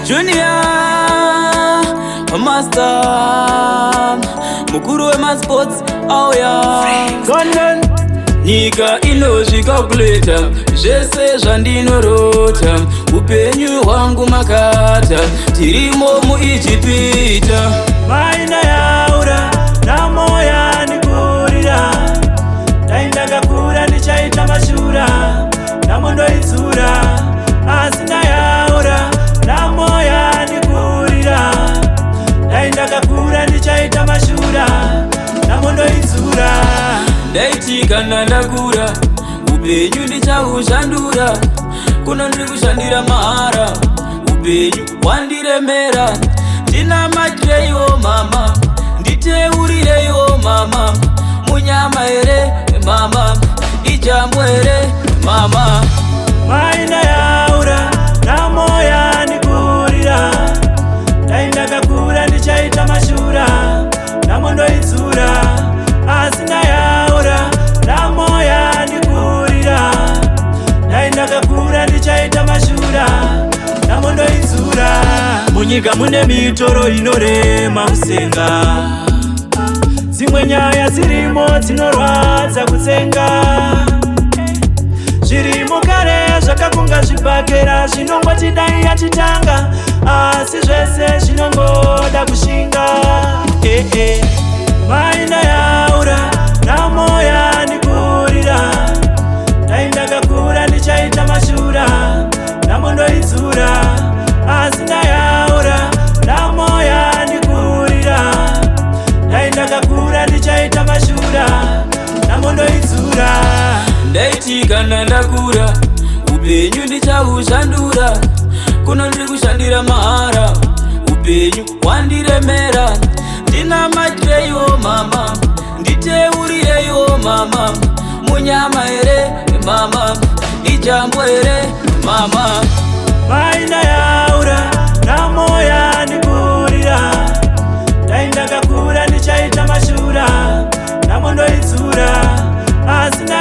Junior Master mukuru wemasports auya nyika inozvikaguleta zvese zvandinorota upenyu hwangu makata tirimo muIjipita maina yaura namoya nikurira ndaindakakura ndichaita mashura namondoidzura asina yaura namoya nikurira ndaindakakura ndichaita mashura namondoidzura ndaiti kana ndakura upenyu ndichaushandura kuno ndiri kushandira mahara upenyu hwandiremera ndinamatireiwo mama nditeurireiwo mama munyama here mama ijambo here mama maina yaura namoya nikurira ndaindakakura ndichaita mashura namondoidzura asina yaura namoya nikurira ndaindakakura ndichaita mashura namondoidzura munyika mune mitoro inorema kusenga dzimwe nyaya dzirimo dzinorwadza kutsenga zvirimo kare zvakakunga zvibhakera zvinongoti dai yachitanga asi zvese zvinongoda kushinga maina yaura namoya nikurira ndaindakakura ndichaita mashura namondoidzura asina yaura namoya nikurira ndaindakakura ndichaita mashura namondoidzura ndaiti kana ndakura upenyu ndichaushandura kuno ndiri kushandira mahara upenyu hwandiremera ndinamatireiwo mama nditeurireiwo mama munyama here mama ijambo here mama maina yaura namoya nikurira ndaindakakura ndichaita mashura namondoidzura asina